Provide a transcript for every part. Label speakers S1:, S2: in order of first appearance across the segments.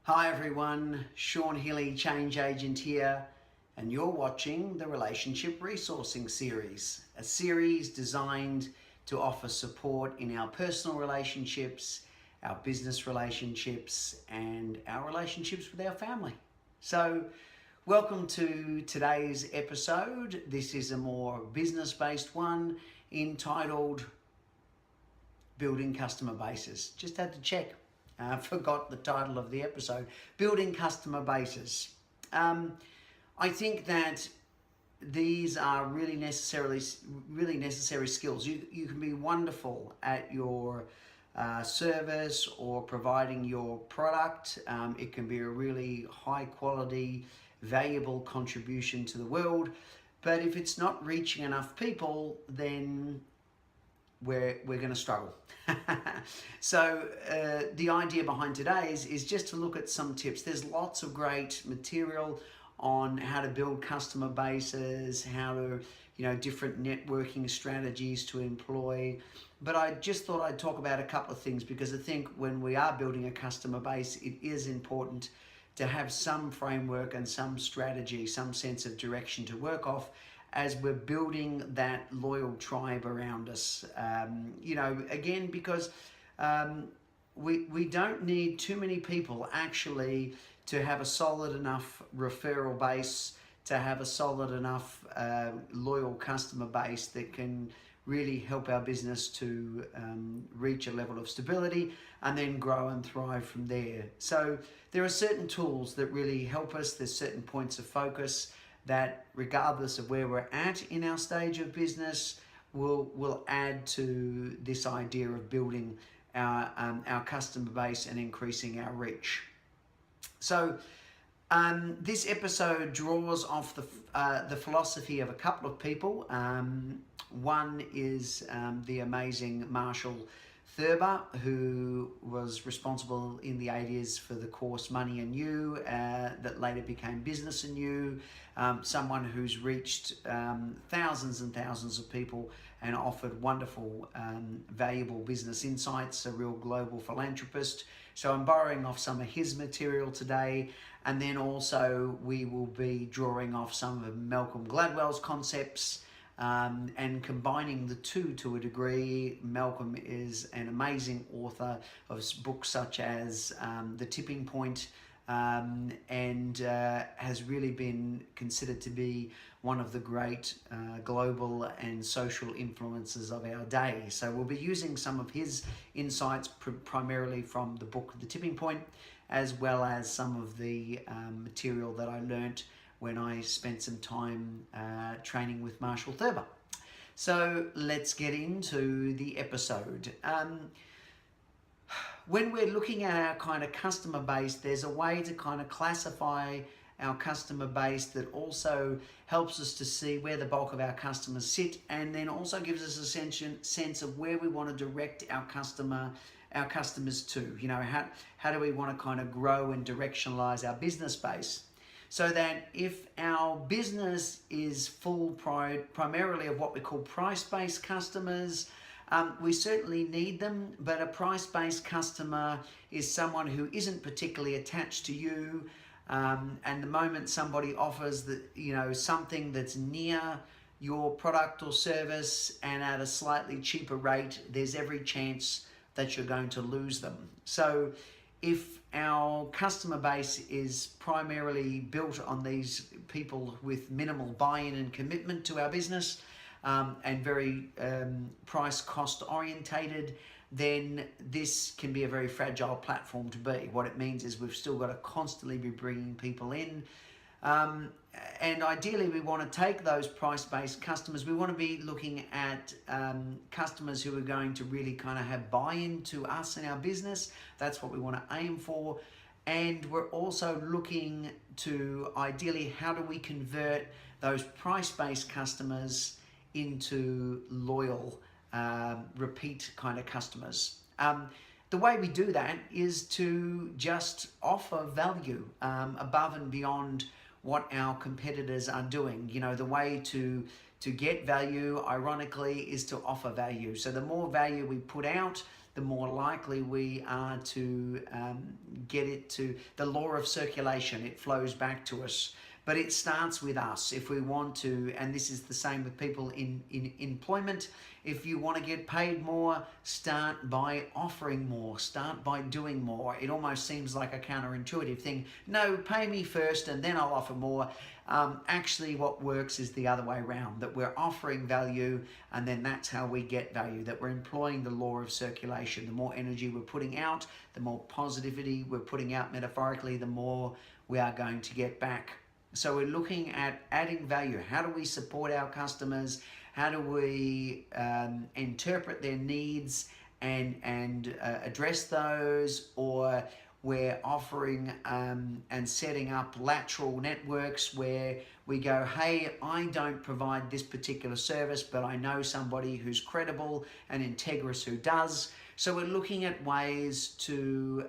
S1: Hi everyone, Sean Healy, Change Agent here, and you're watching the Relationship Resourcing Series, a series designed to offer support in our personal relationships, our business relationships, and our relationships with our family. So, welcome to today's episode. This is a more business-based one entitled Building Customer Bases. Just had to check. Forgot the title of the episode, Building Customer Bases. I think that these are really necessary skills. You can be wonderful at your service or providing your product. It can be a really high quality, valuable contribution to the world. But if it's not reaching enough people, then we're going to struggle. So the idea behind today's is just to look at some tips. There's lots of great material on how to build customer bases, how to, different networking strategies to employ. But I just thought I'd talk about a couple of things because I think when we are building a customer base, it is important to have some framework and some strategy, some sense of direction to work off as we're building that loyal tribe around us. Again, because we don't need too many people actually to have a solid enough referral base, to have a solid enough loyal customer base that can really help our business to reach a level of stability and then grow and thrive from there. So there are certain tools that really help us. There's certain points of focus that regardless of where we're at in our stage of business, will add to this idea of building our customer base and increasing our reach. So this episode draws off the philosophy of a couple of people. One is the amazing Marshall Thurber, who was responsible in the 80s for the course Money and You, that later became Business and You, someone who's reached thousands and thousands of people and offered wonderful, valuable business insights, a real global philanthropist. So I'm borrowing off some of his material today, and then also we will be drawing off some of Malcolm Gladwell's concepts, and combining the two to a degree. Malcolm is an amazing author of books such as The Tipping Point, and has really been considered to be one of the great global and social influences of our day. So we'll be using some of his insights primarily from the book The Tipping Point, as well as some of the material that I learnt when I spent some time training with Marshall Thurber. So let's get into the episode. When we're looking at our kind of customer base, there's a way to kind of classify our customer base that also helps us to see where the bulk of our customers sit, and then also gives us a sense of where we want to direct our customers to. How do we want to kind of grow and directionalize our business base? So that if our business is full primarily of what we call price-based customers, we certainly need them, but a price-based customer is someone who isn't particularly attached to you, and the moment somebody offers something that's near your product or service and at a slightly cheaper rate, there's every chance that you're going to lose them. So if our customer base is primarily built on these people with minimal buy-in and commitment to our business, and very price cost orientated, then this can be a very fragile platform to be. What it means is we've still got to constantly be bringing people in. And ideally, we want to take those price-based customers. We want to be looking at customers who are going to really kind of have buy-in to us and our business. That's what we want to aim for. And we're also looking to, ideally, how do we convert those price-based customers into loyal, repeat kind of customers. The way we do that is to just offer value above and beyond what our competitors are doing. The way to get value, ironically, is to offer value. So the more value we put out, the more likely we are to get it to the law of circulation. It flows back to us. But it starts with us. If we want to, and this is the same with people in employment, if you want to get paid more, start by offering more, start by doing more. It almost seems like a counterintuitive thing. No, pay me first and then I'll offer more. Actually, what works is the other way around, that we're offering value and then that's how we get value, that we're employing the law of circulation. The more energy we're putting out, the more positivity we're putting out metaphorically, the more we are going to get back. So we're looking at adding value. How do we support our customers? How do we interpret their needs and address those? Or we're offering and setting up lateral networks where we go, hey, I don't provide this particular service, but I know somebody who's credible and integrous who does. So we're looking at ways to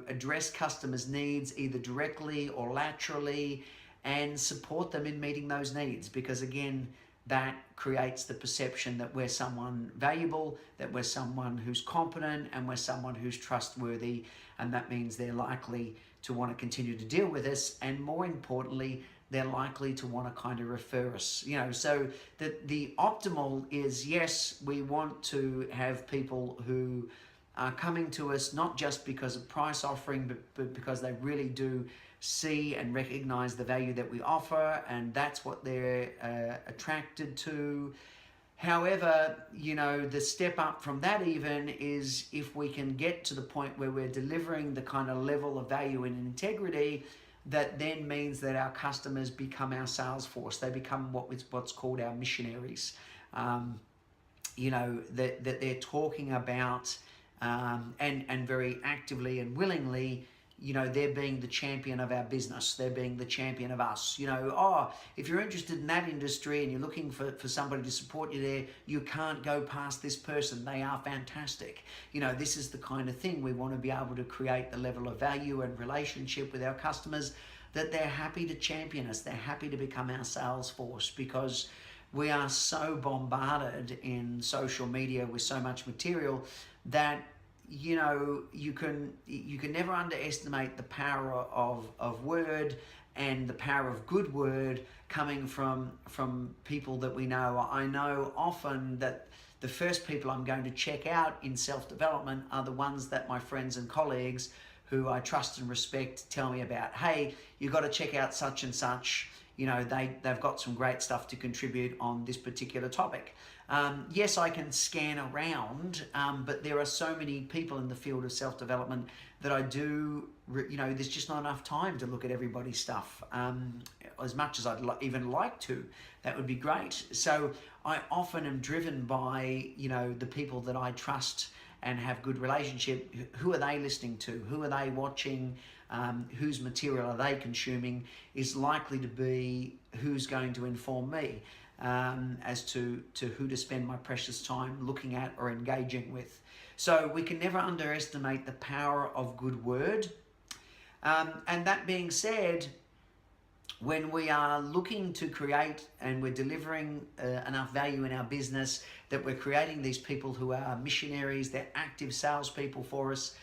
S1: address customers' needs either directly or laterally and support them in meeting those needs, because again, that creates the perception that we're someone valuable, that we're someone who's competent, and we're someone who's trustworthy, and that means they're likely to want to continue to deal with us, and more importantly, they're likely to want to kind of refer us. So the optimal is, yes, we want to have people who are coming to us not just because of price offering, but because they really do see and recognize the value that we offer, and that's what they're attracted to. However, the step up from that even is if we can get to the point where we're delivering the kind of level of value and integrity, that then means that our customers become our sales force. They become what's called our missionaries. That they're talking about and very actively and willingly, they're being the champion of our business. They're being the champion of us. If you're interested in that industry and you're looking for somebody to support you there, you can't go past this person. They are fantastic. This is the kind of thing we want to be able to create, the level of value and relationship with our customers, that they're happy to champion us. They're happy to become our sales force, because we are so bombarded in social media with so much material that you can never underestimate the power of word and the power of good word coming from people that we know. I know often that the first people I'm going to check out in self-development are the ones that my friends and colleagues who I trust and respect tell me about. Hey, you've got to check out such and such. They've got some great stuff to contribute on this particular topic. Yes, I can scan around, but there are so many people in the field of self-development that I do, there's just not enough time to look at everybody's stuff. As much as I'd even like to, that would be great. So I often am driven by, the people that I trust and have good relationship. Who are they listening to? Who are they watching? Whose material are they consuming is likely to be who's going to inform me as to who to spend my precious time looking at or engaging with. So we can never underestimate the power of good word. And that being said, when we are looking to create and we're delivering enough value in our business that we're creating these people who are missionaries, they're active salespeople for us.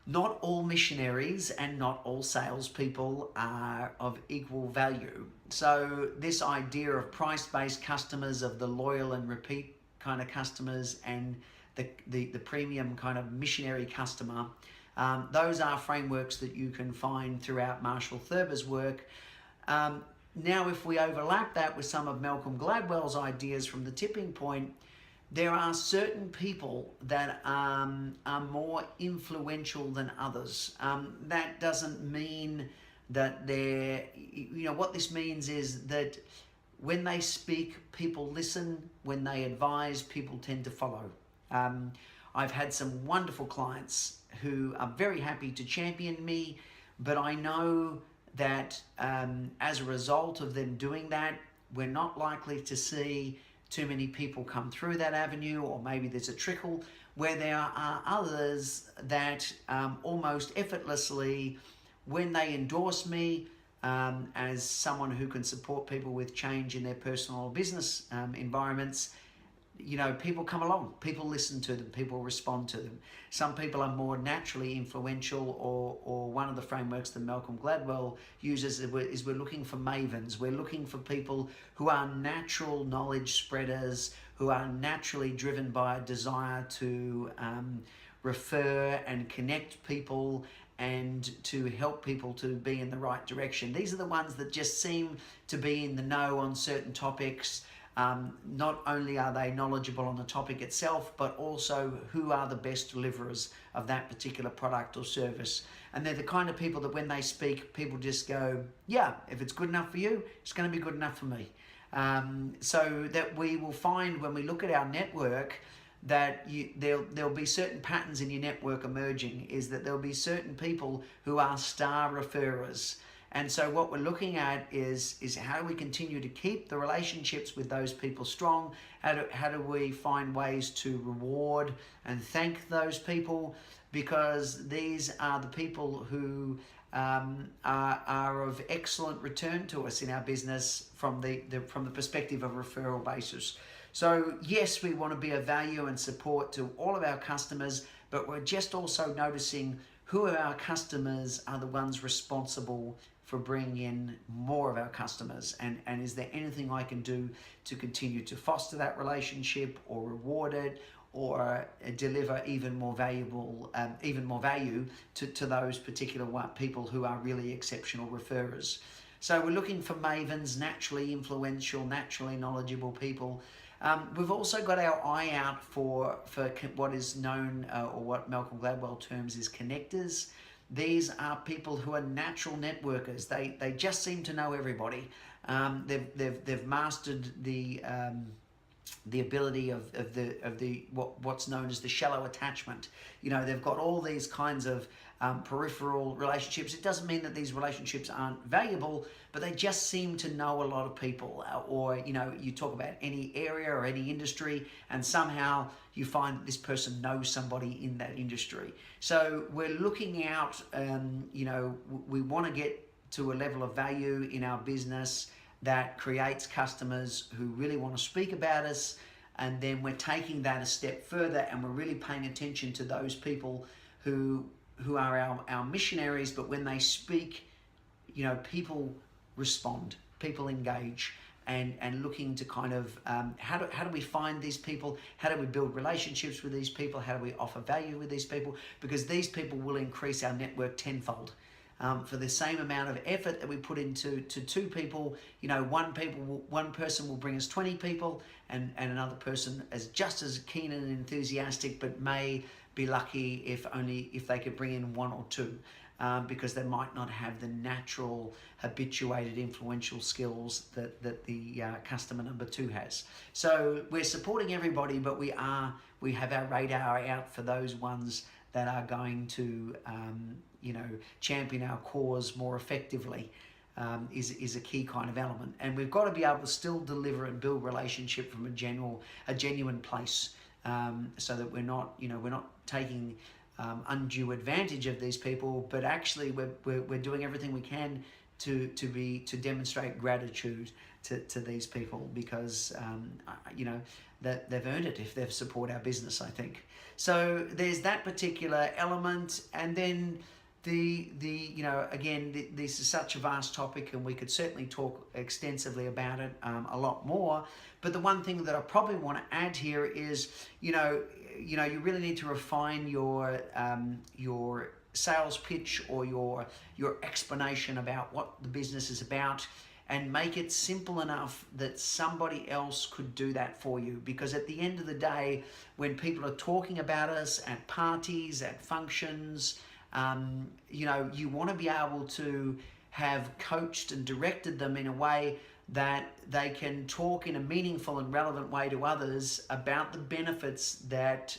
S1: Not all missionaries and not all salespeople are of equal value. So this idea of price-based customers, of the loyal and repeat kind of customers, and the premium kind of missionary customer, those are frameworks that you can find throughout Marshall Thurber's work. Now, if we overlap that with some of Malcolm Gladwell's ideas from the tipping point, there are certain people that are more influential than others. That doesn't mean that they're, what this means is that when they speak, people listen. When they advise, people tend to follow. I've had some wonderful clients who are very happy to champion me, but I know that as a result of them doing that, we're not likely to see too many people come through that avenue, or maybe there's a trickle, where there are others that almost effortlessly, when they endorse me as someone who can support people with change in their personal or business environments, people come along, people listen to them, people respond to them. Some people are more naturally influential, or one of the frameworks that Malcolm Gladwell uses is we're looking for mavens. We're looking for people who are natural knowledge spreaders, who are naturally driven by a desire to refer and connect people and to help people to be in the right direction. These are the ones that just seem to be in the know on certain topics. Not only are they knowledgeable on the topic itself, but also who are the best deliverers of that particular product or service. And they're the kind of people that when they speak, people just go, yeah, if it's good enough for you, it's going to be good enough for me. So that we will find when we look at our network that there'll be certain patterns in your network emerging, is that there'll be certain people who are star referrers. And so what we're looking at is how do we continue to keep the relationships with those people strong? How do we find ways to reward and thank those people? Because these are the people who are of excellent return to us in our business from the perspective of referral basis. So yes, we want to be of value and support to all of our customers, but we're just also noticing who of our customers are the ones responsible for bringing in more of our customers, and is there anything I can do to continue to foster that relationship or reward it, or deliver even more value to those particular people who are really exceptional referrers. So we're looking for mavens, naturally influential, naturally knowledgeable people. We've also got our eye out for what is known, or what Malcolm Gladwell terms as connectors. These are people who are natural networkers. They just seem to know everybody. They've mastered the ability of what's known as the shallow attachment. They've got all these kinds of peripheral relationships. It doesn't mean that these relationships aren't valuable, but they just seem to know a lot of people. Or you talk about any area or any industry, and somehow you find that this person knows somebody in that industry. So we're looking out. We want to get to a level of value in our business that creates customers who really want to speak about us, and then we're taking that a step further, and we're really paying attention to those people who are our missionaries, but when they speak, people respond, people engage, and looking to kind of how do we find these people, how do we build relationships with these people, how do we offer value with these people, because these people will increase our network tenfold. For the same amount of effort that we put into two people, one person will bring us 20 people, and another person is just as keen and enthusiastic, but may be lucky if they could bring in one or two, because they might not have the natural habituated influential skills that the customer number two has. So we're supporting everybody, but we have our radar out for those ones that are going to champion our cause more effectively. Is a key kind of element, and we've got to be able to still deliver and build relationship from a genuine place, so that we're not taking undue advantage of these people, but actually we're doing everything we can to demonstrate gratitude to these people, because that they've earned it if they've support our business, I think. So there's that particular element, and then again, this is such a vast topic, and we could certainly talk extensively about it a lot more. But the one thing that I probably want to add here is, you really need to refine your sales pitch, or your explanation about what the business is about, and make it simple enough that somebody else could do that for you. Because at the end of the day, when people are talking about us at parties, at functions, you want to be able to have coached and directed them in a way that they can talk in a meaningful and relevant way to others about the benefits that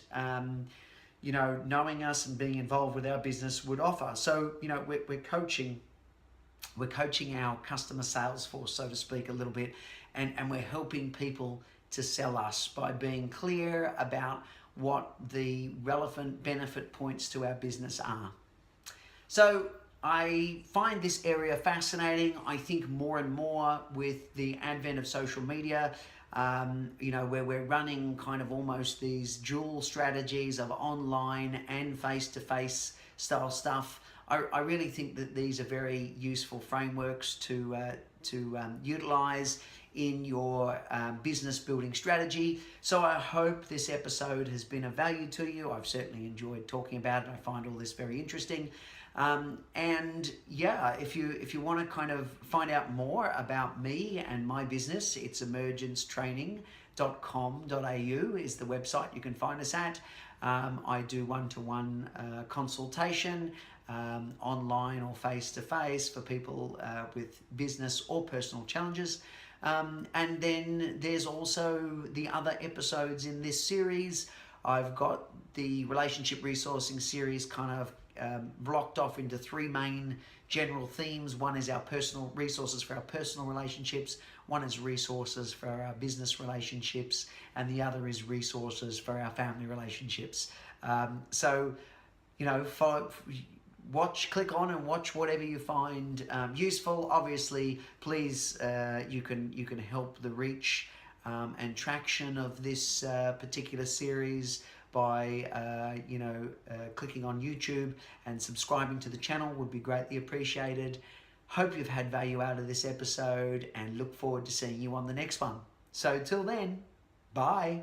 S1: knowing us and being involved with our business would offer. So we're coaching our customer sales force, so to speak, a little bit, and we're helping people to sell us by being clear about what the relevant benefit points to our business are. So I find this area fascinating. I think more and more with the advent of social media, where we're running kind of almost these dual strategies of online and face-to-face style stuff. I really think that these are very useful frameworks to utilize in your business building strategy. So I hope this episode has been of value to you. I've certainly enjoyed talking about it. I find all this very interesting. And yeah, if you want to kind of find out more about me and my business, it's emergencetraining.com.au is the website you can find us at. I do one-to-one consultation, online or face-to-face for people with business or personal challenges. And then there's also the other episodes in this series. I've got the relationship resourcing series kind of blocked off into three main general themes. One is our personal resources for our personal relationships. One is resources for our business relationships. And the other is resources for our family relationships. Click on and watch whatever you find useful. Obviously, please, you can help the reach and traction of this particular series by clicking on YouTube and subscribing to the channel would be greatly appreciated. Hope you've had value out of this episode and look forward to seeing you on the next one. So till then, bye.